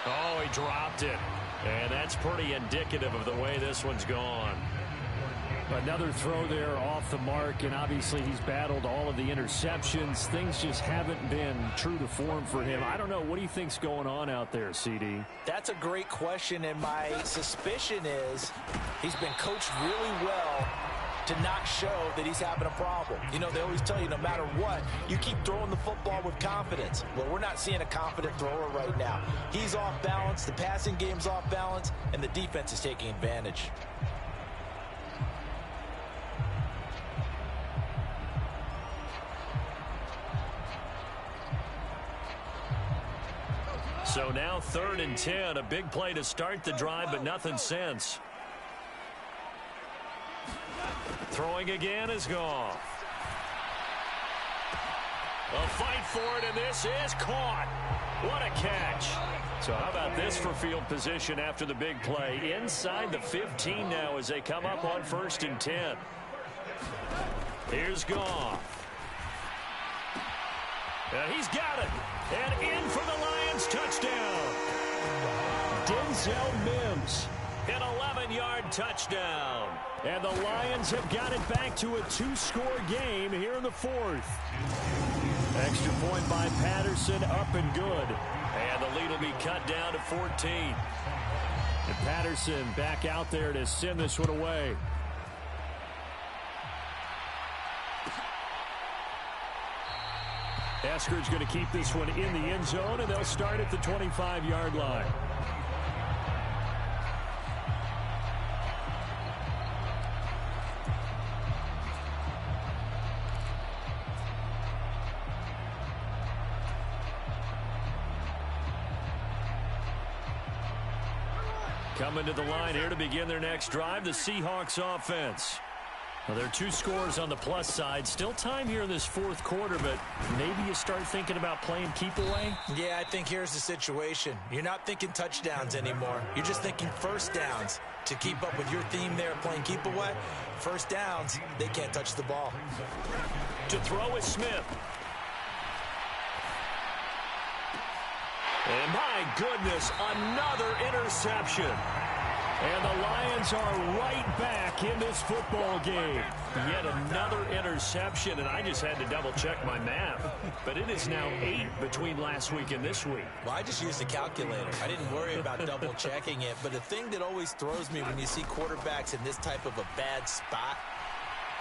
Speaker 1: Oh, he dropped it. And that's pretty indicative of the way this one's gone.
Speaker 3: Another throw there off the mark, and obviously he's battled all of the interceptions. Things just haven't been true to form for him. I don't know. What do you think's going on out there, CD?
Speaker 2: That's a great question, and my suspicion is he's been coached really well to not show that he's having a problem. You know, they always tell you no matter what, you keep throwing the football with confidence. Well, we're not seeing a confident thrower right now. He's off balance, the passing game's off balance, and the defense is taking advantage.
Speaker 1: So now 3rd and 10, a big play to start the drive, but nothing since. Throwing again is Goff. A fight for it, and this is caught. What a catch. So how about this for field position after the big play? Inside the 15 now as they come up on 1st and 10. Here's Goff. He's got it. And in for the Lions touchdown. Denzel Mims. An 11-yard touchdown. And the Lions have got it back to a 2-score game here in the 4th. Extra point by Patterson, up and good. And the lead will be cut down to 14. And Patterson back out there to send this one away. Esker's going to keep this one in the end zone, and they'll start at the 25-yard line. Coming to the line here to begin their next drive, the Seahawks offense. Well, there are 2 scores on the plus side. Still time here in this 4th quarter, but maybe you start thinking about playing keep away?
Speaker 2: Yeah, I think here's the situation. You're not thinking touchdowns anymore. You're just thinking first downs. To keep up with your theme there, playing keep away, first downs, they can't touch the ball.
Speaker 1: To throw is Smith. And my goodness, another interception. And the Lions are right back in this football game. Yet another interception, and I just had to double-check my math. But it is now 8 between last week and this week.
Speaker 2: Well, I just used a calculator. I didn't worry about double-checking it. But the thing that always throws me when you see quarterbacks in this type of a bad spot,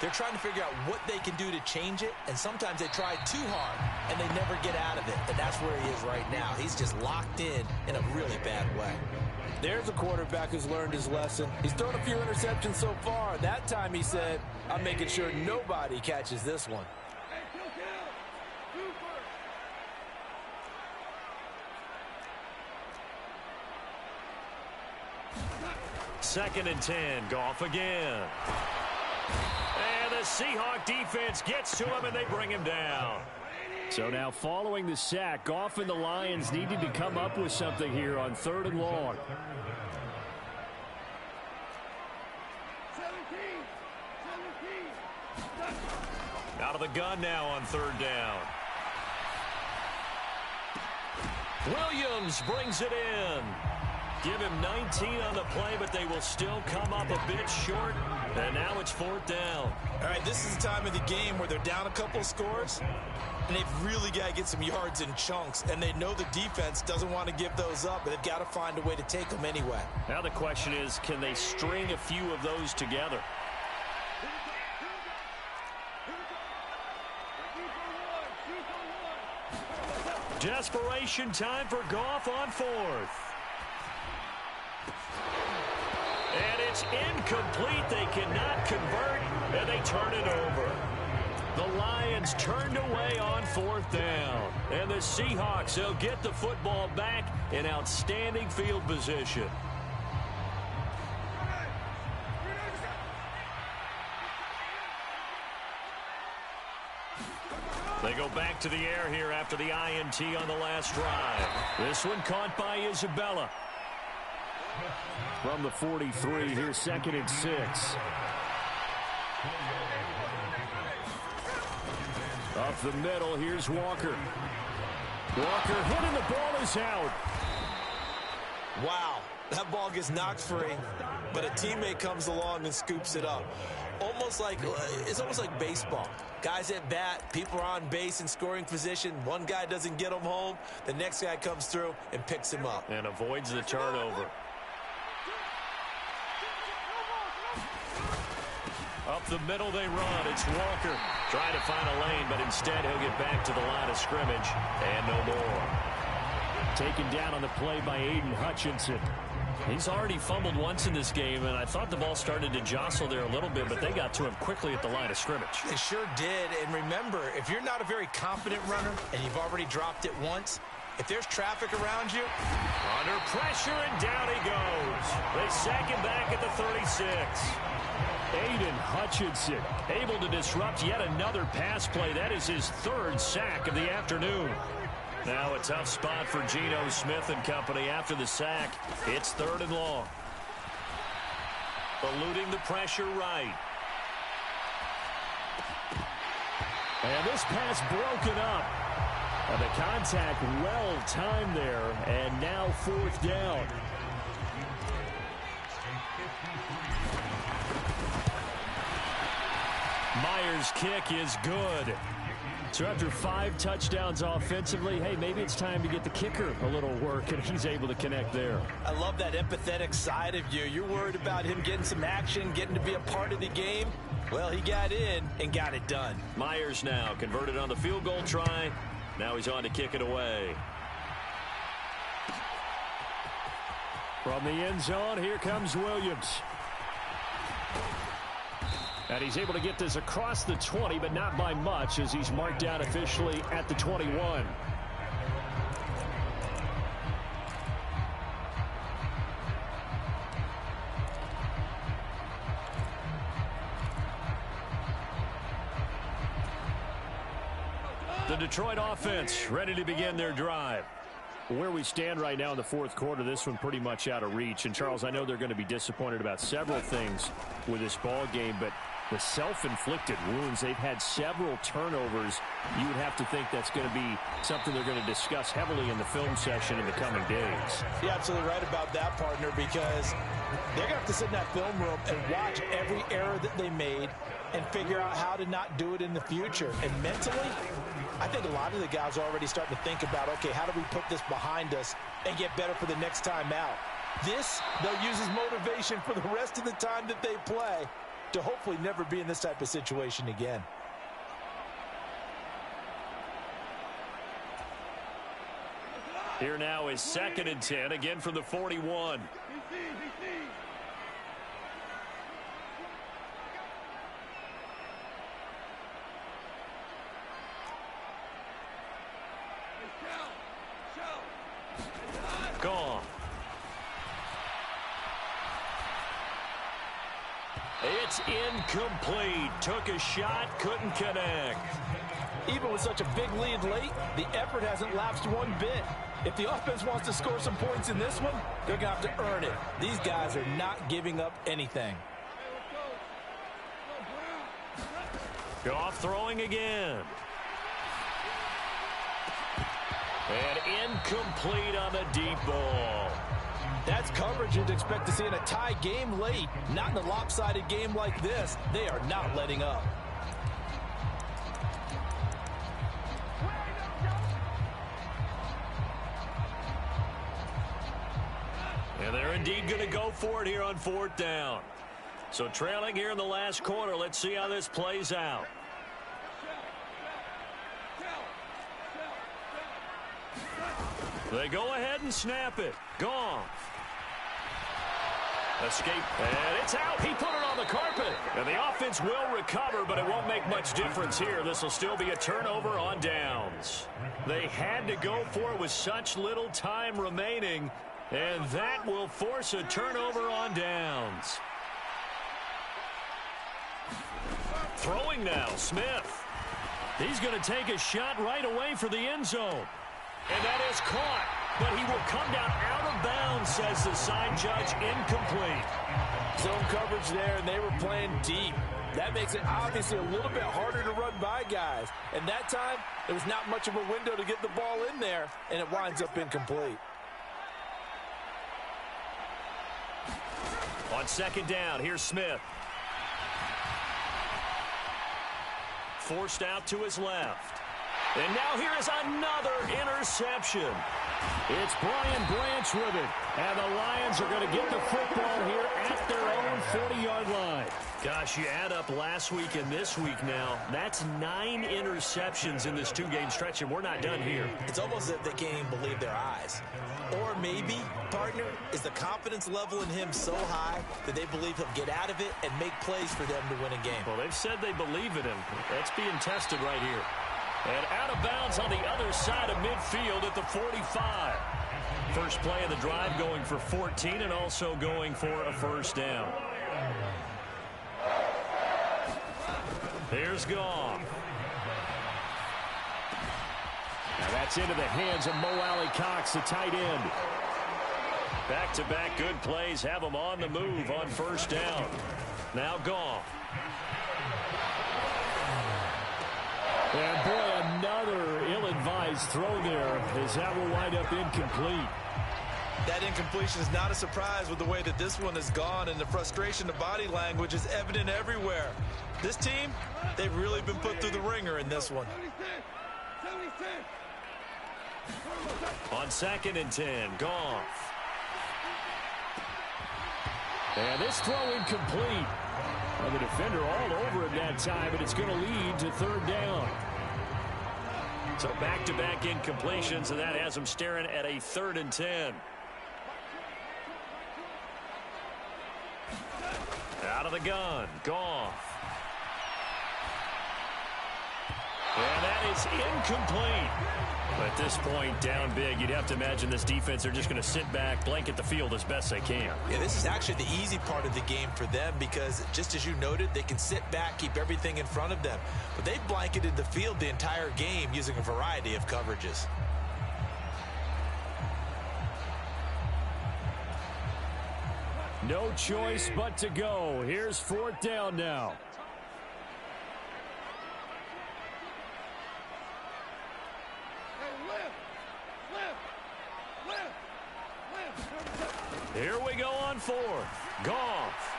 Speaker 2: they're trying to figure out what they can do to change it, and sometimes they try too hard, and they never get out of it. And that's where he is right now. He's just locked in a really bad way.
Speaker 4: There's a quarterback who's learned his lesson. He's thrown a few interceptions so far. That time he said, I'm making sure nobody catches this one.
Speaker 1: 2nd and 10. Goff again. And the Seahawk defense gets to him, and they bring him down. So now following the sack, Goff and the Lions needed to come up with something here on 3rd and long. Out of the gun now on 3rd down. Williams brings it in. Give him 19 on the play, but they will still come up a bit short. And now it's 4th down.
Speaker 2: All right, this is the time of the game where they're down a couple of scores, and they've really got to get some yards in chunks, and they know the defense doesn't want to give those up, but they've got to find a way to take them anyway.
Speaker 1: Now the question is, can they string a few of those together? Desperation time for Goff on 4th. And it's incomplete. They cannot convert, and they turn it over. The Lions turned away on 4th down. And the Seahawks, they'll get the football back in outstanding field position. They go back to the air here after the INT on the last drive. This one caught by Isabella. From the 43, here's 2nd and 6. Up the middle, here's Walker. Walker hitting, the ball is out.
Speaker 2: Wow, that ball gets knocked free, but a teammate comes along and scoops it up. It's almost like baseball. Guys at bat, people are on base in scoring position. One guy doesn't get him home. The next guy comes through and picks him up.
Speaker 1: And avoids the turnover. Up the middle they run. It's Walker trying to find a lane, but instead he'll get back to the line of scrimmage and no more. Taken down on the play by Aiden Hutchinson. He's already fumbled once in this game, and I thought the ball started to jostle there a little bit, but they got to him quickly at the line of scrimmage.
Speaker 2: They sure did, and remember, if you're not a very confident runner and you've already dropped it once, if there's traffic around you,
Speaker 1: under pressure, and down he goes. They sack him back at the 36. Aiden Hutchinson able to disrupt yet another pass play. That is his third sack of the afternoon. Now a tough spot for Geno Smith and company after the sack. It's 3rd and long. Eluding the pressure right.
Speaker 3: And this pass broken up. And the contact well timed there. And now 4th down. Myers' kick is good. So after 5 touchdowns offensively, hey, maybe it's time to get the kicker a little work, and he's able to connect there.
Speaker 2: I love that empathetic side of you. You're worried about him getting some action, getting to be a part of the game. Well, he got in and got it done.
Speaker 1: Myers now converted on the field goal try. Now he's on to kick it away.
Speaker 3: From the end zone, here comes Williams. And he's able to get this across the 20, but not by much, as he's marked down officially at the 21. The Detroit offense ready to begin their drive. Where we stand right now in the 4th quarter, this one pretty much out of reach. And, Charles, I know they're going to be disappointed about several things with this ball game, but the self-inflicted wounds, they've had several turnovers. You would have to think that's going to be something they're going to discuss heavily in the film session in the coming days.
Speaker 2: You're absolutely right about that, partner, because they're going to have to sit in that film room and watch every error that they made and figure out how to not do it in the future. And mentally, I think a lot of the guys are already starting to think about, okay, how do we put this behind us and get better for the next time out? This, they'll use as motivation for the rest of the time that they play to hopefully never be in this type of situation again.
Speaker 1: Here now is 2nd and 10, again from the 41. Gone. It's incomplete. Took a shot, couldn't connect.
Speaker 2: Even with such a big lead late, the effort hasn't lapsed one bit. If the offense wants to score some points in this one, they're going to have to earn it. These guys are not giving up anything.
Speaker 1: Goff throwing again. And incomplete on the deep ball.
Speaker 2: That's coverage you'd expect to see in a tie game late. Not in a lopsided game like this. They are not letting up.
Speaker 1: And they're indeed going to go for it here on 4th down. So trailing here in the last quarter. Let's see how this plays out. They go ahead and snap it. Gone. Escape. And it's out. He put it on the carpet. And the offense will recover, but it won't make much difference here. This will still be a turnover on downs. They had to go for it with such little time remaining, and that will force a turnover on downs. Throwing now, Smith. He's going to take a shot right away for the end zone. And that is caught, but he will come down out of bounds, says the side judge, incomplete.
Speaker 2: Zone coverage there, and they were playing deep. That makes it obviously a little bit harder to run by guys. And that time, there was not much of a window to get the ball in there, and it winds up incomplete.
Speaker 1: On 2nd down, here's Smith. Forced out to his left. And now here is another interception. It's Brian Branch with it. And the Lions are going to get the football here at their own 40-yard line. Gosh, you add up last week and this week now. That's 9 interceptions in this 2-game stretch, and we're not done here.
Speaker 2: It's almost as if they can't even believe their eyes. Or maybe, partner, is the confidence level in him so high that they believe he'll get out of it and make plays for them to win a game.
Speaker 1: Well, they've said they believe in him. That's being tested right here. And out of bounds on the other side of midfield at the 45. First play of the drive going for 14 and also going for a first down. Here's Goff. Now that's into the hands of Mo Alley-Cox, the tight end. Back-to-back good plays have him on the move on first down. Now Goff. And boy, another ill-advised throw there as that will wind up incomplete.
Speaker 4: That incompletion is not a surprise with the way that this one has gone, and the frustration, the body language is evident everywhere. This team, they've really been put through the ringer in this one.
Speaker 1: On 2nd and 10, Goff. And this throw incomplete. Well, the defender all over him that time, and it's going to lead to 3rd down. So back-to-back incompletions, and that has him staring at a 3rd and 10. Out of the gun, Goff. And that is incomplete. At this point, down big, you'd have to imagine this defense, they're just going to sit back, blanket the field as best they can.
Speaker 2: Yeah, this is actually the easy part of the game for them because, just as you noted, they can sit back, keep everything in front of them. But they've blanketed the field the entire game using a variety of coverages.
Speaker 1: No choice but to go. Here's 4th down now. Here we go on 4th. Goff.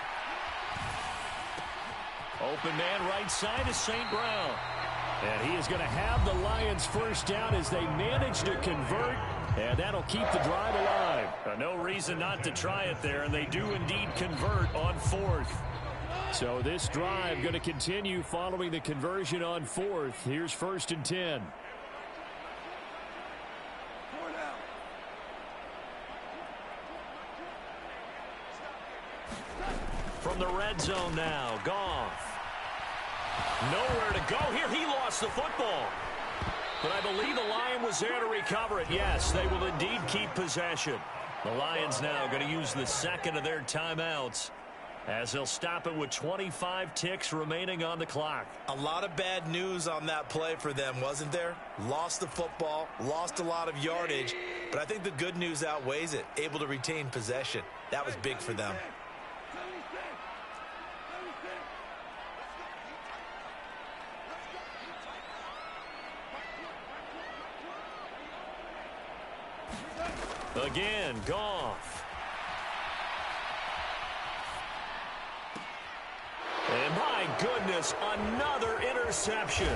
Speaker 1: Open man right side is St. Brown. And he is going to have the Lions first down as they manage to convert. And that'll keep the drive alive. No reason not to try it there, and they do indeed convert on 4th. So this drive going to continue following the conversion on 4th. Here's 1st and 10. From the red zone now, Goff. Nowhere to go here. He lost the football. But I believe the Lion was there to recover it. Yes, they will indeed keep possession. The Lions now going to use the 2nd of their timeouts as they'll stop it with 25 ticks remaining on the clock.
Speaker 2: A lot of bad news on that play for them, wasn't there? Lost the football, lost a lot of yardage, but I think the good news outweighs it. Able to retain possession. That was big for them.
Speaker 1: Again, Goff. And my goodness, another interception.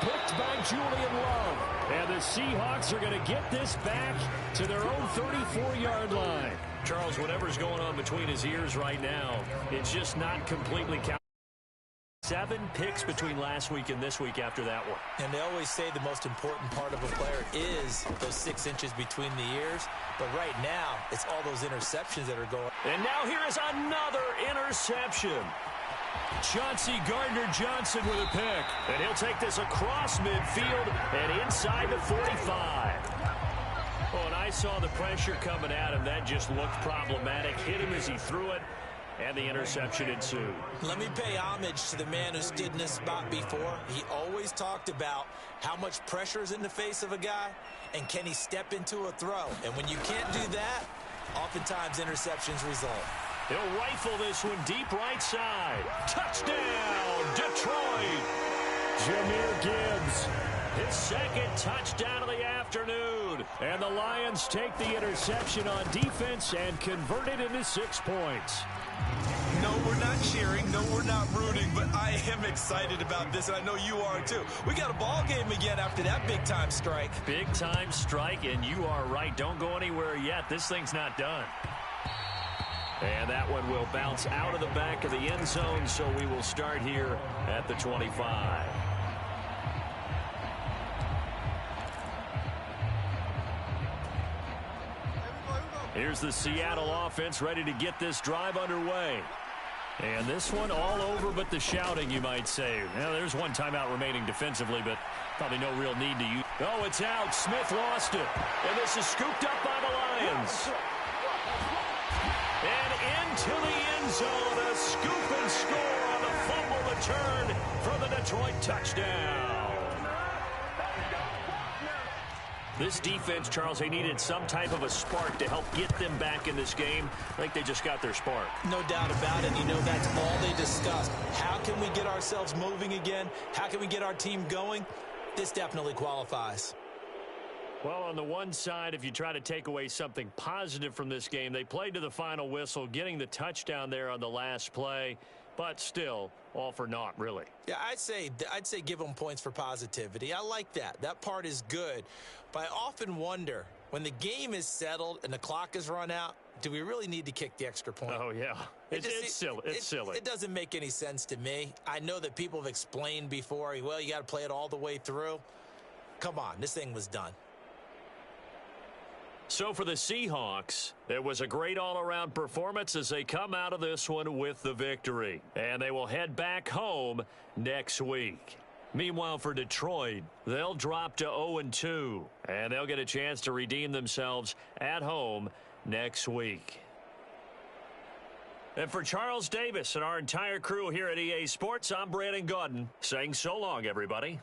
Speaker 1: Picked by Julian Love. And the Seahawks are going to get this back to their own 34-yard line. Charles, whatever's going on between his ears right now, it's just not completely counted. 7 picks between last week and this week after that one.
Speaker 2: And they always say the most important part of a player is those 6 inches between the ears. But right now, it's all those interceptions that are going.
Speaker 1: And now here is another interception. Chauncey Gardner-Johnson with a pick. And he'll take this across midfield and inside the 45. Oh, and I saw the pressure coming at him. That just looked problematic. Hit him as he threw it. And the interception ensued.
Speaker 2: Let me pay homage to the man who stood in this spot before. He always talked about how much pressure is in the face of a guy, and can he step into a throw. And when you can't do that, oftentimes interceptions result.
Speaker 1: He'll rifle this one deep right side. Touchdown, Detroit. Jahmyr Gibbs, his 2nd touchdown of the afternoon. And the Lions take the interception on defense and convert it into 6 points.
Speaker 4: No, we're not
Speaker 2: cheering. No, we're not rooting, but I am excited about this, and I know you are too. We got a ball game again after that big-time strike.
Speaker 1: Big-time strike, and you are right. Don't go anywhere yet. This thing's not done. And that one will bounce out of the back of the end zone, so we will start here at the 25. Here's the Seattle offense ready to get this drive underway. And this one all over but the shouting, you might say. Now, there's one timeout remaining defensively, but probably no real need to use. Oh, it's out. Smith lost it. And this is scooped up by the Lions. And into the end zone, a scoop and score on the fumble return for the Detroit touchdown. This defense, Charles, they needed some type of a spark to help get them back in this game. I think they just got their spark.
Speaker 2: No doubt about it. You know, that's all they discussed. How can we get ourselves moving again? How can we get our team going? This definitely qualifies.
Speaker 1: Well, on the one side, if you try to take away something positive from this game, they played to the final whistle, getting the touchdown there on the last play. But still, all for naught, really.
Speaker 2: Yeah, I'd say give them points for positivity. I like that. That part is good. But I often wonder, when the game is settled and the clock is run out, do we really need to kick the extra point?
Speaker 1: Oh, yeah. It's silly. It's silly.
Speaker 2: It doesn't make any sense to me. I know that people have explained before, well, you got to play it all the way through. Come on, this thing was done.
Speaker 1: So for the Seahawks, it was a great all-around performance as they come out of this one with the victory. And they will head back home next week. Meanwhile, for Detroit, they'll drop to 0-2, and they'll get a chance to redeem themselves at home next week. And for Charles Davis and our entire crew here at EA Sports, I'm Brandon Gaudin saying so long, everybody.